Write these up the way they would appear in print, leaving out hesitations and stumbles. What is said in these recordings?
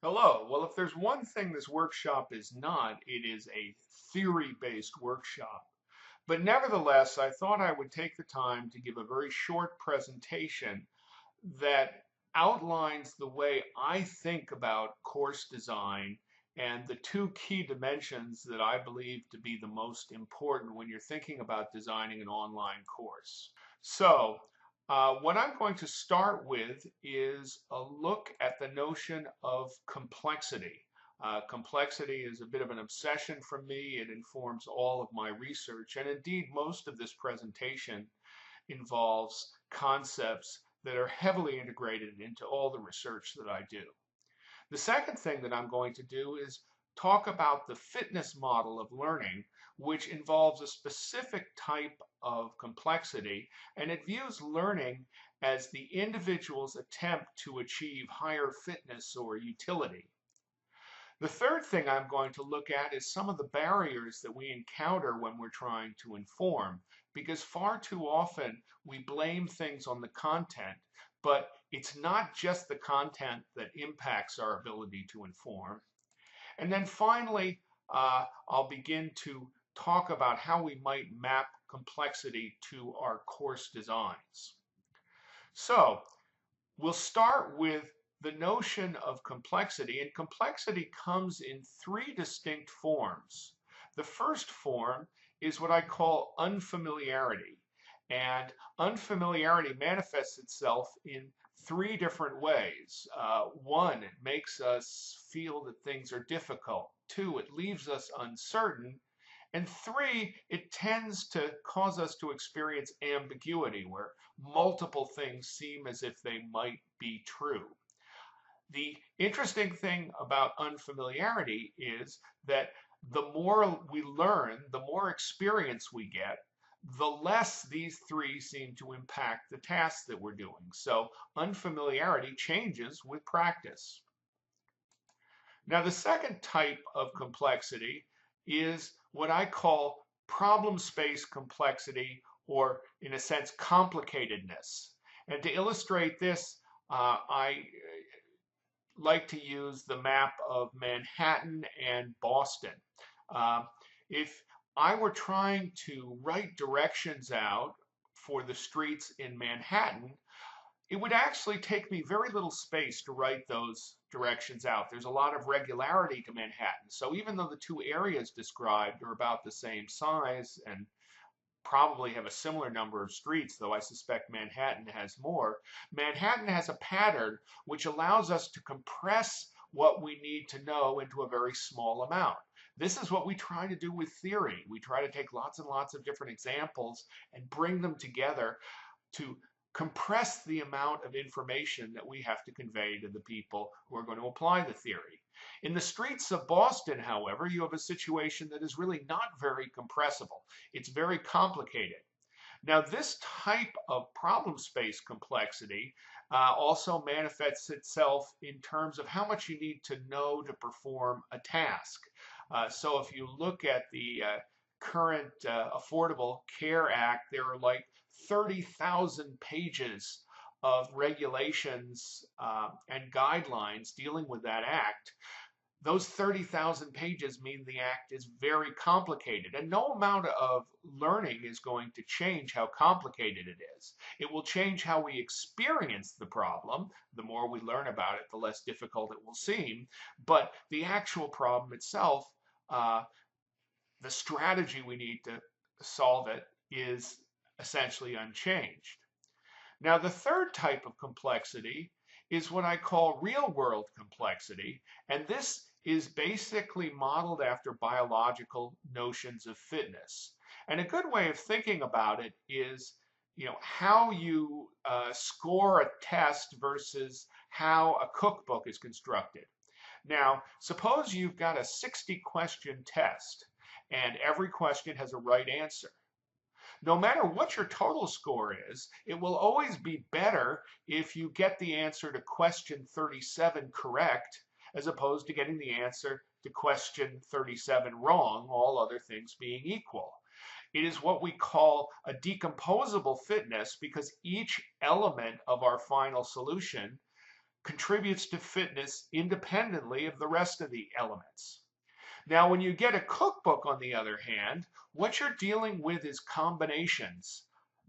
Hello. Well, if there's one thing this workshop is not, it is a theory-based workshop. But nevertheless, I thought I would take the time to give a very short presentation that outlines the way I think about course design and the two key dimensions that I believe to be the most important when you're thinking about designing an online course. So, what I'm going to start with is a look at the notion of complexity. Complexity is a bit of an obsession for me. It informs all of my research, and indeed, most of this presentation involves concepts that are heavily integrated into all the research that I do. The second thing that I'm going to do is talk about the fitness model of learning, which involves a specific type of complexity, and it views learning as the individual's attempt to achieve higher fitness or utility. The third thing I'm going to look at is some of the barriers that we encounter when we're trying to inform, because far too often we blame things on the content, but it's not just the content that impacts our ability to inform. And then finally, I'll begin to talk about how we might map complexity to our course designs. So, we'll start with the notion of complexity, and complexity comes in three distinct forms. The first form is what I call unfamiliarity, and unfamiliarity manifests itself in three different ways. One, it makes us feel that things are difficult. Two, it leaves us uncertain. And three, it tends to cause us to experience ambiguity, where multiple things seem as if they might be true. The interesting thing about unfamiliarity is that the more we learn, the more experience we get, the less these three seem to impact the tasks that we're doing. So unfamiliarity changes with practice. Now, the second type of complexity is what I call problem space complexity, or in a sense, complicatedness. And to illustrate this, I like to use the map of Manhattan and Boston. Uh, if I were trying to write directions out for the streets in Manhattan, it would actually take me very little space to write those directions out. There's a lot of regularity to Manhattan. So even though the two areas described are about the same size and probably have a similar number of streets, though I suspect Manhattan has more, Manhattan has a pattern which allows us to compress what we need to know into a very small amount. This is what we try to do with theory. We try to take lots and lots of different examples and bring them together to compress the amount of information that we have to convey to the people who are going to apply the theory. In the streets of Boston, however, you have a situation that is really not very compressible. It's very complicated. Now, this type of problem space complexity also manifests itself in terms of how much you need to know to perform a task. So if you look at the current Affordable Care Act, there are like 30,000 pages of regulations and guidelines dealing with that act. Those 30,000 pages mean the act is very complicated, and no amount of learning is going to change how complicated it is. It will change how we experience the problem. The more we learn about it, the less difficult it will seem. But the actual problem itself, the strategy we need to solve it, is essentially unchanged. Now, the third type of complexity is what I call real world complexity, and this is basically modeled after biological notions of fitness. And a good way of thinking about it is, how you score a test versus how a cookbook is constructed. Now, suppose you've got a 60-question test, and every question has a right answer. No matter what your total score is, it will always be better if you get the answer to question 37 correct as opposed to getting the answer to question 37 wrong, all other things being equal. It is what we call a decomposable fitness because each element of our final solution contributes to fitness independently of the rest of the elements. Now, when you get a cookbook, on the other hand, what you're dealing with is combinations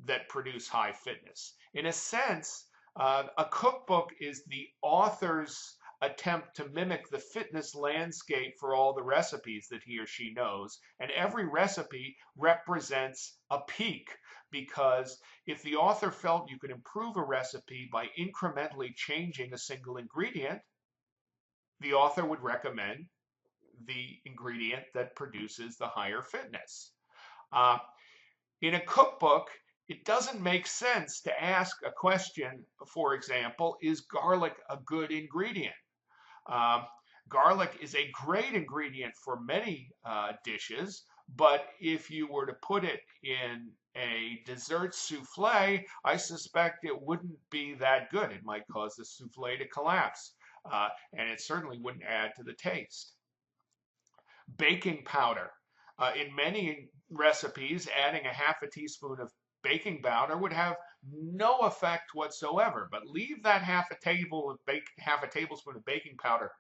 that produce high fitness. In a sense, a cookbook is the author's attempt to mimic the fitness landscape for all the recipes that he or she knows, and every recipe represents a peak, because if the author felt you could improve a recipe by incrementally changing a single ingredient, the author would recommend the ingredient that produces the higher fitness. Uh, in a cookbook, it doesn't make sense to ask a question, for example, is garlic a good ingredient? Um, Garlic is a great ingredient for many dishes, but if you were to put it in a dessert souffle, I suspect it wouldn't be that good. It might cause the souffle to collapse, and it certainly wouldn't add to the taste. Baking powder. In many recipes, adding a half a teaspoon of baking powder would have no effect whatsoever. But leave that half a tablespoon of baking powder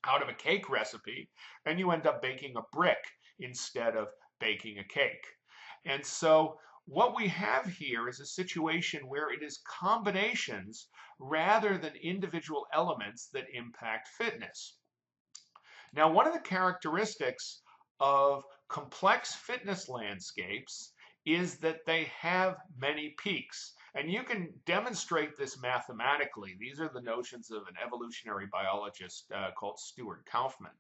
out of a cake recipe, and you end up baking a brick instead of baking a cake. And so what we have here is a situation where it is combinations rather than individual elements that impact fitness. Now, one of the characteristics of complex fitness landscapes is that they have many peaks. And you can demonstrate this mathematically. These are the notions of an evolutionary biologist called Stuart Kauffman.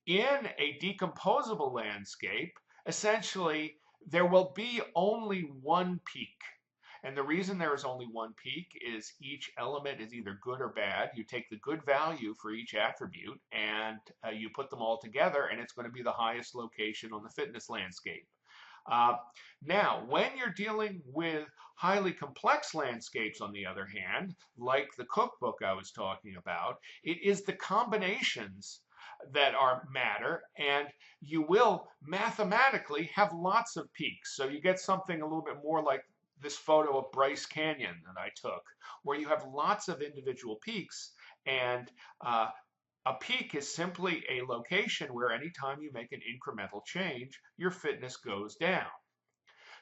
In a decomposable landscape, essentially, there will be only one peak. And the reason there is only one peak is each element is either good or bad. You take the good value for each attribute and you put them all together, and it's going to be the highest location on the fitness landscape. Uh, Now, when you're dealing with highly complex landscapes, on the other hand, like the cookbook I was talking about, it is the combinations that are matter, and you will mathematically have lots of peaks. So you get something a little bit more like this photo of Bryce Canyon that I took, where you have lots of individual peaks, and a peak is simply a location where anytime you make an incremental change, your fitness goes down.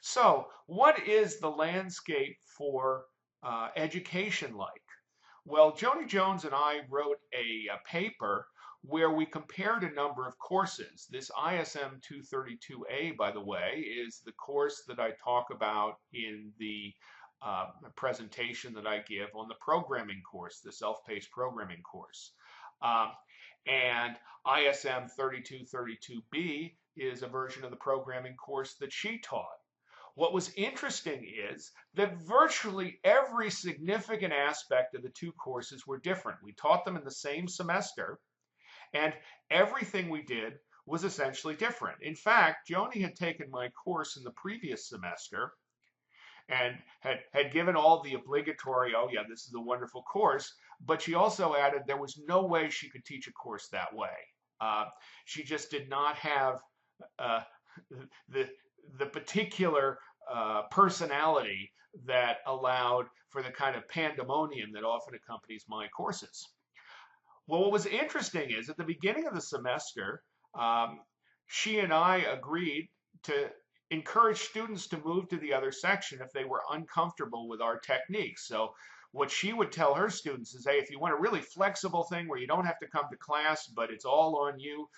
So, what is the landscape for education like? Well, Joni Jones and I wrote a paper where we compared a number of courses. This ISM 232A, by the way, is the course that I talk about in the presentation that I give on the programming course, the self-paced programming course. Um, and ISM 3232B is a version of the programming course that she taught. What was interesting is that virtually every significant aspect of the two courses were different. We taught them in the same semester, and everything we did was essentially different. In fact, Joni had taken my course in the previous semester and had given all the obligatory, oh yeah, this is a wonderful course, but she also added there was no way she could teach a course that way. She just did not have uh, the the particular personality that allowed for the kind of pandemonium that often accompanies my courses. Well, what was interesting is at the beginning of the semester, she and I agreed to encourage students to move to the other section if they were uncomfortable with our techniques. So what she would tell her students is, hey, if you want a really flexible thing where you don't have to come to class, but it's all on you,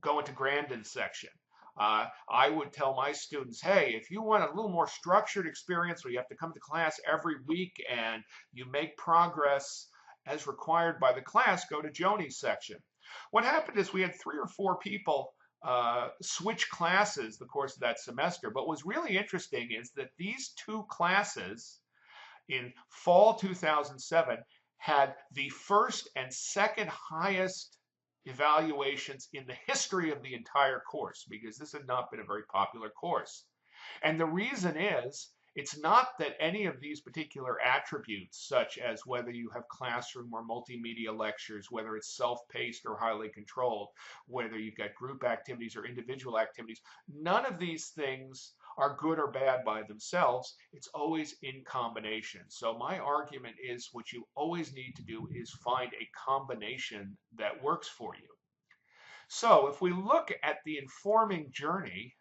go into Grandin's section. I would tell my students, hey, if you want a little more structured experience where you have to come to class every week and you make progress as required by the class, go to Joni's section. What happened is we had 3 or 4 people switch classes the course of that semester. But what's really interesting is that these 2 classes in fall 2007 had the first and second highest evaluations in the history of the entire course, because this had not been a very popular course. And the reason is, it's not that any of these particular attributes, such as whether you have classroom or multimedia lectures, whether it's self-paced or highly controlled, whether you've got group activities or individual activities, none of these things are good or bad by themselves. It's always in combination. So my argument is what you always need to do is find a combination that works for you. So if we look at the informing journey,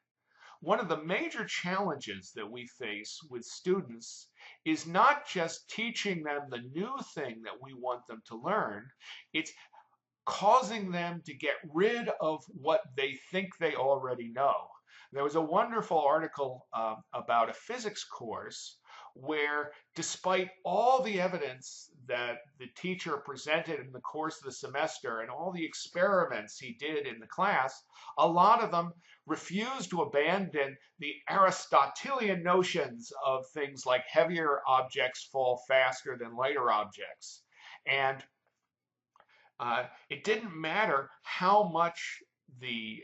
one of the major challenges that we face with students is not just teaching them the new thing that we want them to learn, it's causing them to get rid of what they think they already know. There was a wonderful article about a physics course where, despite all the evidence that the teacher presented in the course of the semester and all the experiments he did in the class, a lot of them refused to abandon the Aristotelian notions of things like heavier objects fall faster than lighter objects. And it didn't matter how much the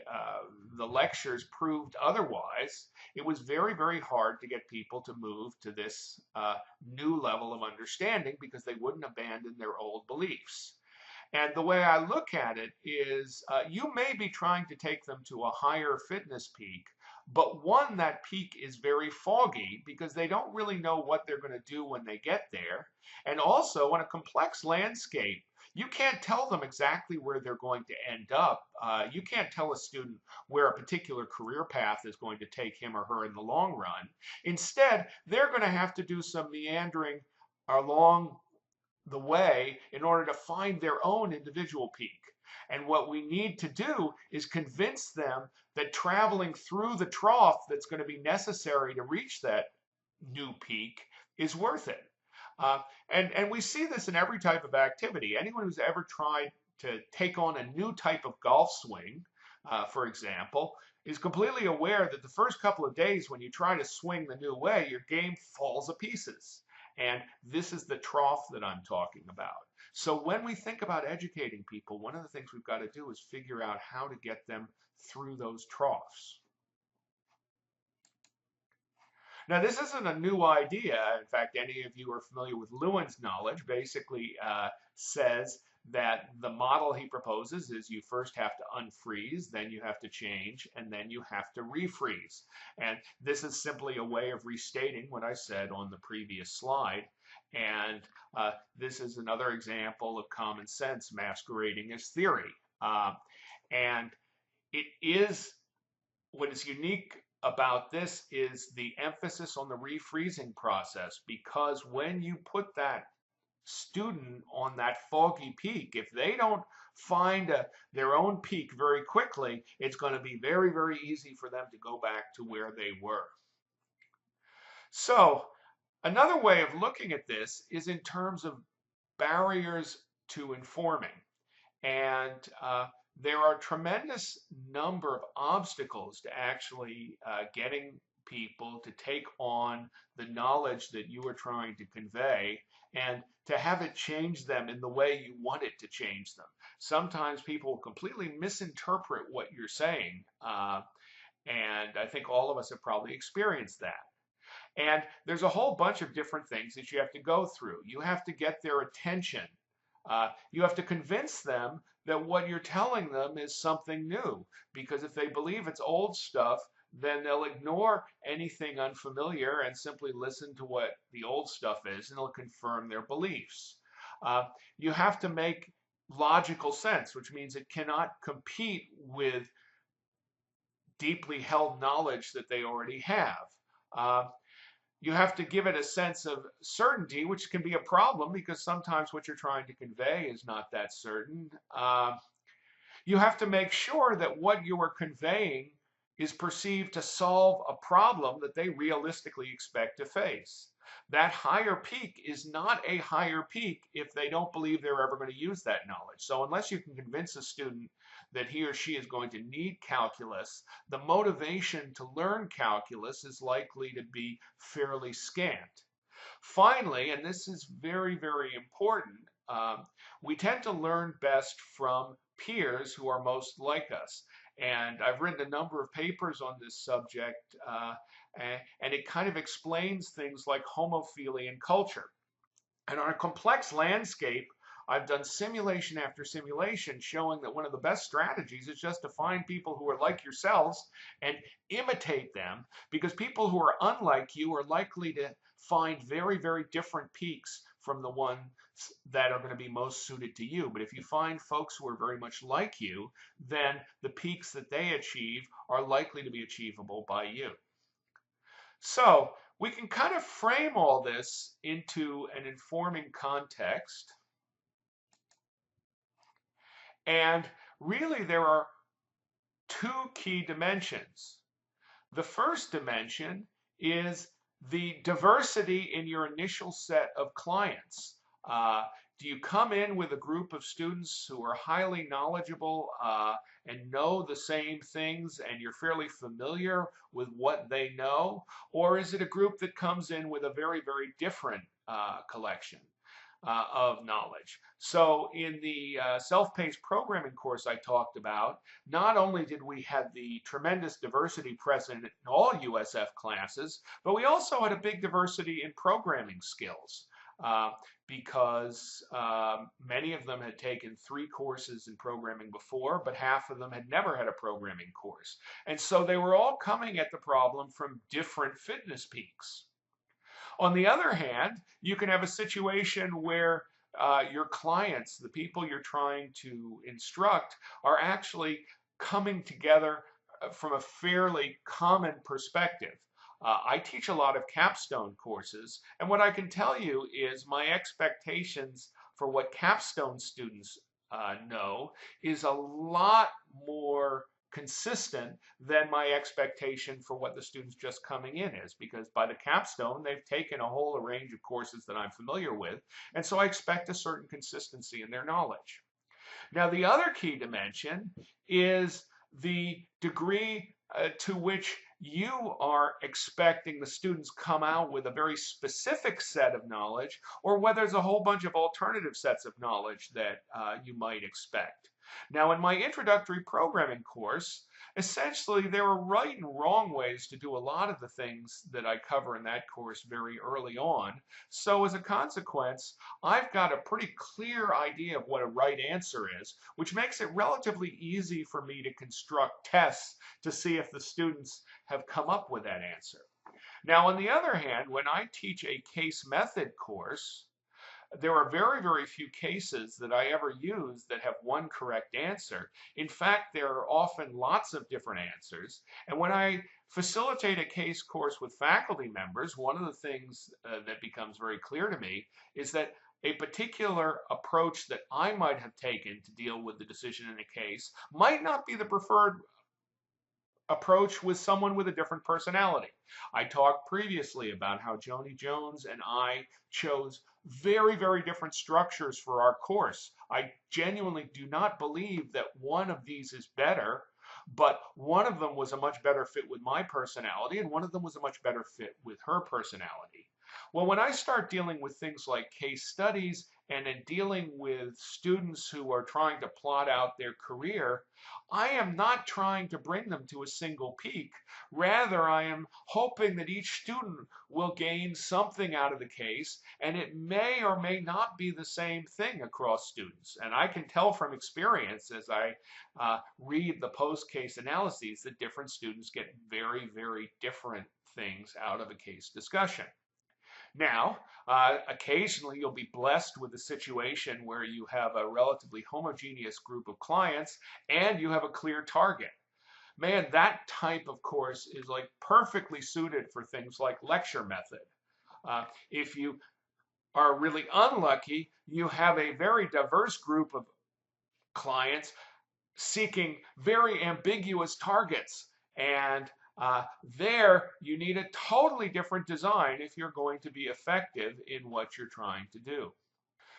lectures proved otherwise. It was very, very hard to get people to move to this new level of understanding because they wouldn't abandon their old beliefs. And the way I look at it is you may be trying to take them to a higher fitness peak, but one, that peak is very foggy because they don't really know what they're going to do when they get there. And also, in a complex landscape, you can't tell them exactly where they're going to end up. You can't tell a student where a particular career path is going to take him or her in the long run. Instead, they're going to have to do some meandering along the way in order to find their own individual peak. And what we need to do is convince them that traveling through the trough that's going to be necessary to reach that new peak is worth it. And we see this in every type of activity. Anyone who's ever tried to take on a new type of golf swing, for example, is completely aware that the first couple of days when you try to swing the new way, your game falls to pieces. And this is the trough that I'm talking about. So when we think about educating people, one of the things we've got to do is figure out how to get them through those troughs. Now, this isn't a new idea. In fact, any of you are familiar with Lewin's knowledge basically says that the model he proposes is you first have to unfreeze, then you have to change, and then you have to refreeze. And this is simply a way of restating what I said on the previous slide. And this is another example of common sense masquerading as theory. And it is, what is unique about this is the emphasis on the refreezing process, because when you put that student on that foggy peak, if they don't find their own peak very quickly, it's going to be very, very easy for them to go back to where they were. So another way of looking at this is in terms of barriers to informing. And there are a tremendous number of obstacles to actually getting people to take on the knowledge that you are trying to convey and to have it change them in the way you want it to change them. Sometimes people will completely misinterpret what you're saying, and I think all of us have probably experienced that. And there's a whole bunch of different things that you have to go through. You have to get their attention. You have to convince them that what you're telling them is something new, because if they believe it's old stuff, then they'll ignore anything unfamiliar and simply listen to what the old stuff is, and they'll confirm their beliefs. You have to make logical sense, which means it cannot compete with deeply held knowledge that they already have. You have to give it a sense of certainty, which can be a problem because sometimes what you're trying to convey is not that certain. You have to make sure that what you are conveying is perceived to solve a problem that they realistically expect to face. That higher peak is not a higher peak if they don't believe they're ever going to use that knowledge. So unless you can convince a student that he or she is going to need calculus, the motivation to learn calculus is likely to be fairly scant. Finally, and this is very, very important, we tend to learn best from peers who are most like us. And I've written a number of papers on this subject, and it kind of explains things like homophily and culture. And on a complex landscape, I've done simulation after simulation showing that one of the best strategies is just to find people who are like yourselves and imitate them, because people who are unlike you are likely to find very, very different peaks from the ones that are going to be most suited to you. But if you find folks who are very much like you, then the peaks that they achieve are likely to be achievable by you. So we can kind of frame all this into an informing context. And really, there are two key dimensions. The first dimension is the diversity in your initial set of clients. Do you come in with a group of students who are highly knowledgeable and know the same things, and you're fairly familiar with what they know? Or is it a group that comes in with a very, very different collection of knowledge? So in the self-paced programming course I talked about, not only did we have the tremendous diversity present in all USF classes, but we also had a big diversity in programming skills. Because many of them had taken 3 courses in programming before, but half of them had never had a programming course. And so they were all coming at the problem from different fitness peaks. On the other hand, you can have a situation where your clients, the people you're trying to instruct, are actually coming together from a fairly common perspective. I teach a lot of capstone courses, and what I can tell you is my expectations for what capstone students know is a lot more consistent than my expectation for what the students just coming in is, because by the capstone they've taken a whole range of courses that I'm familiar with, and so I expect a certain consistency in their knowledge. Now, the other key dimension is the degree to which you are expecting the students come out with a very specific set of knowledge, or whether there's a whole bunch of alternative sets of knowledge that you might expect. Now, in my introductory programming course, essentially there are right and wrong ways to do a lot of the things that I cover in that course very early on. So as a consequence, I've got a pretty clear idea of what a right answer is, which makes it relatively easy for me to construct tests to see if the students have come up with that answer. Now, on the other hand, when I teach a case method course, there are very, very few cases that I ever use that have one correct answer. In fact, there are often lots of different answers. And when I facilitate a case course with faculty members, one of the things that becomes very clear to me is that a particular approach that I might have taken to deal with the decision in a case might not be the preferred approach with someone with a different personality. I talked previously about how Joni Jones and I chose very, very different structures for our course. I genuinely do not believe that one of these is better, but one of them was a much better fit with my personality, and one of them was a much better fit with her personality. Well, when I start dealing with things like case studies and in dealing with students who are trying to plot out their career, I am not trying to bring them to a single peak. Rather, I am hoping that each student will gain something out of the case, and it may or may not be the same thing across students. And I can tell from experience as I read the post-case analyses that different students get very, very different things out of a case discussion. Now, occasionally you'll be blessed with a situation where you have a relatively homogeneous group of clients and you have a clear target. Man, that type of course is like perfectly suited for things like lecture method. If you are really unlucky, you have a very diverse group of clients seeking very ambiguous targets. And there, you need a totally different design if you're going to be effective in what you're trying to do.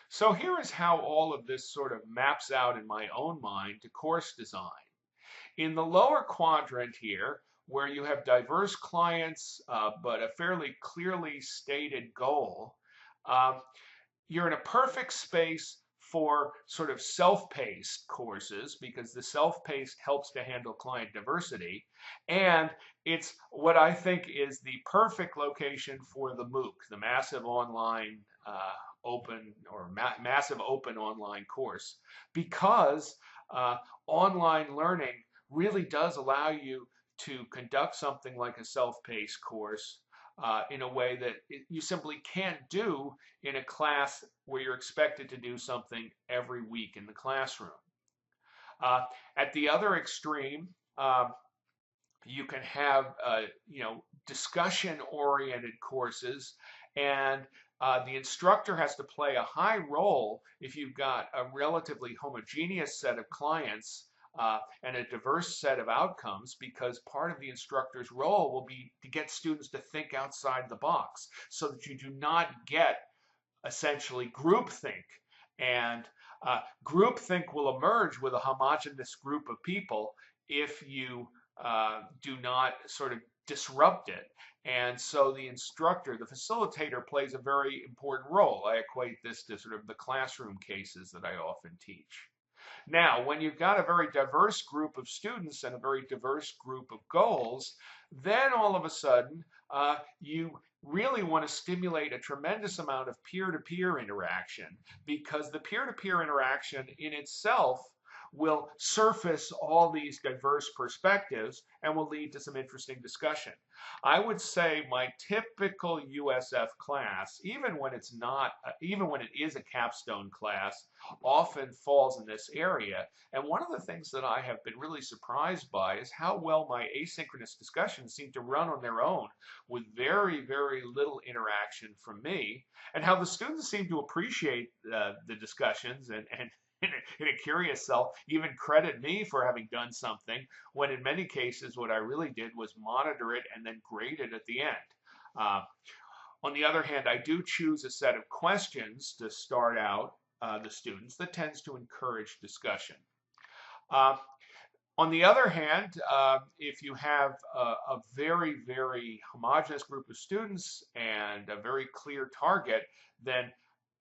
So here is how all of this sort of maps out in my own mind to course design. In the lower quadrant here, where you have diverse clients, but a fairly clearly stated goal, you're in a perfect space for sort of self-paced courses, because the self-paced helps to handle client diversity, and it's what I think is the perfect location for the MOOC, the massive online open or massive open online course because online learning really does allow you to conduct something like a self-paced course in a way that you simply can't do in a class where you're expected to do something every week in the classroom. Uh, at the other extreme, you can have discussion-oriented courses, and the instructor has to play a high role if you've got a relatively homogeneous set of clients and a diverse set of outcomes, because part of the instructor's role will be to get students to think outside the box so that you do not get essentially groupthink. And groupthink will emerge with a homogeneous group of people if you do not sort of disrupt it. And so the instructor, the facilitator, plays a very important role. I equate this to sort of the classroom cases that I often teach. Now, when you've got a very diverse group of students and a very diverse group of goals, then all of a sudden you really want to stimulate a tremendous amount of peer-to-peer interaction, because the peer-to-peer interaction in itself will surface all these diverse perspectives and will lead to some interesting discussion. I would say my typical USF class, even when it's not, even when it is a capstone class, often falls in this area. And one of the things that I have been really surprised by is how well my asynchronous discussions seem to run on their own with very, very little interaction from me, and how the students seem to appreciate the discussions and in a curious self, even credit me for having done something, when in many cases what I really did was monitor it and then grade it at the end. Uh, on the other hand, I do choose a set of questions to start out the students that tends to encourage discussion. Uh, on the other hand, if you have a very, very homogeneous group of students and a very clear target, then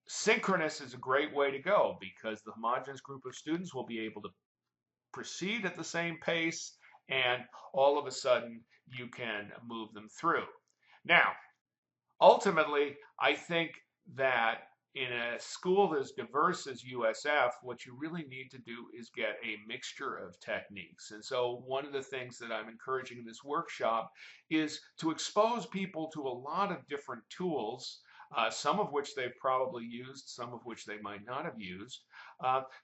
synchronous is a great way to go, because the homogeneous group of students will be able to proceed at the same pace, and all of a sudden you can move them through. Now, ultimately, I think that in a school as diverse as USF, what you really need to do is get a mixture of techniques. And so one of the things that I'm encouraging in this workshop is to expose people to a lot of different tools, some of which they've probably used, some of which they might not have used,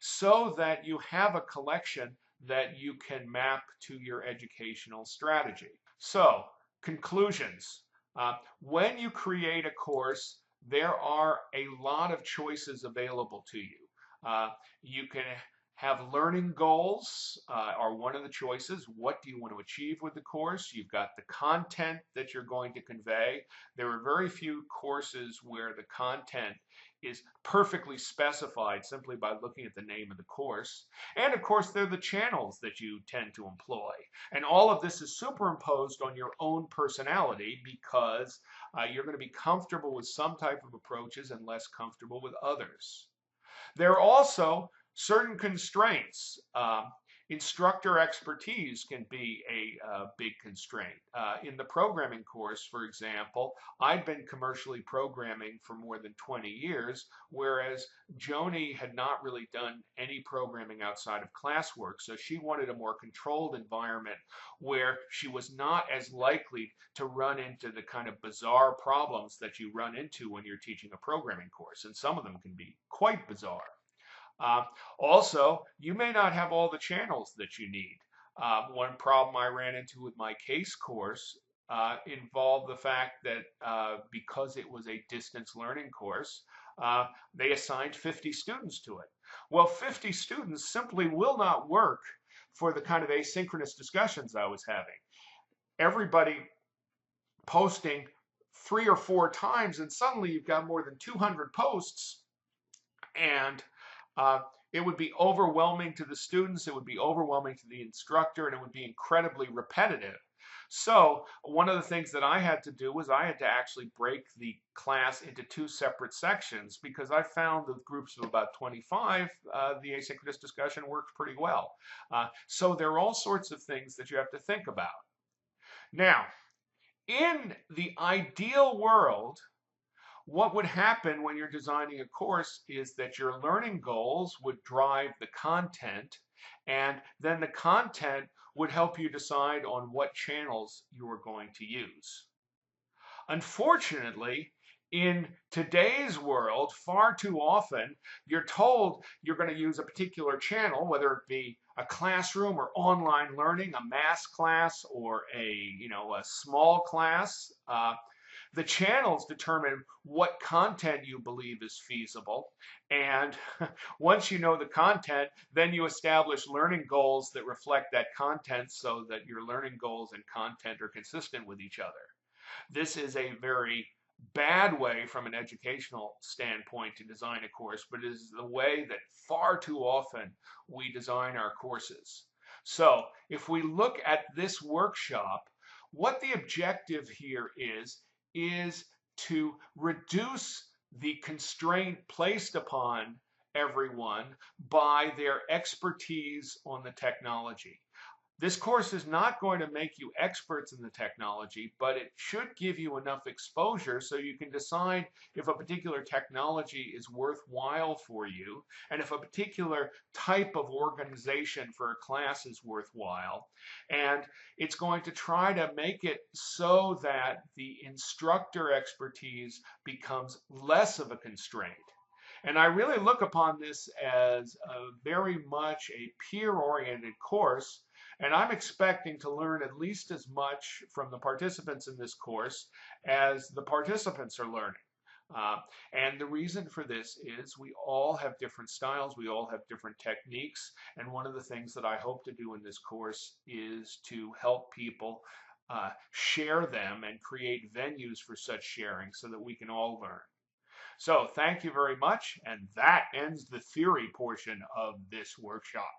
so that you have a collection that you can map to your educational strategy. So, conclusions. When you create a course, there are a lot of choices available to you. You can have learning goals are one of the choices. What do you want to achieve with the course? You've got the content that you're going to convey. There are very few courses where the content is perfectly specified simply by looking at the name of the course. And of course, there are the channels that you tend to employ. And all of this is superimposed on your own personality, because you're going to be comfortable with some type of approaches and less comfortable with others. There are also certain constraints. Instructor expertise can be a big constraint. In the programming course, for example, I'd been commercially programming for more than 20 years, whereas Joni had not really done any programming outside of classwork. So she wanted a more controlled environment where she was not as likely to run into the kind of bizarre problems that you run into when you're teaching a programming course. And some of them can be quite bizarre. Also, you may not have all the channels that you need. One problem I ran into with my case course involved the fact that because it was a distance learning course, they assigned 50 students to it. Well, 50 students simply will not work for the kind of asynchronous discussions I was having. Everybody posting 3 or 4 times, and suddenly you've got more than 200 posts, and it would be overwhelming to the students, it would be overwhelming to the instructor, and it would be incredibly repetitive. So one of the things that I had to do was I had to actually break the class into 2 separate sections, because I found that groups of about 25, the asynchronous discussion worked pretty well. So there are all sorts of things that you have to think about. Now, in the ideal world, What would happen when you're designing a course is that your learning goals would drive the content, and then the content would help you decide on what channels you are going to use. Unfortunately, in today's world, far too often you're told you're going to use a particular channel, whether it be a classroom or online learning, a mass class or a small class. The channels determine what content you believe is feasible. And once you know the content, then you establish learning goals that reflect that content so that your learning goals and content are consistent with each other. This is a very bad way from an educational standpoint to design a course, but it is the way that far too often we design our courses. So if we look at this workshop, what the objective here is to reduce the constraint placed upon everyone by their expertise on the technology. This course is not going to make you experts in the technology, but it should give you enough exposure so you can decide if a particular technology is worthwhile for you and if a particular type of organization for a class is worthwhile. And it's going to try to make it so that the instructor expertise becomes less of a constraint. And I really look upon this as very much a peer-oriented course, and I'm expecting to learn at least as much from the participants in this course as the participants are learning. Uh, and the reason for this is we all have different styles, we all have different techniques, and one of the things that I hope to do in this course is to help people share them and create venues for such sharing so that we can all learn. So thank you very much, and that ends the theory portion of this workshop.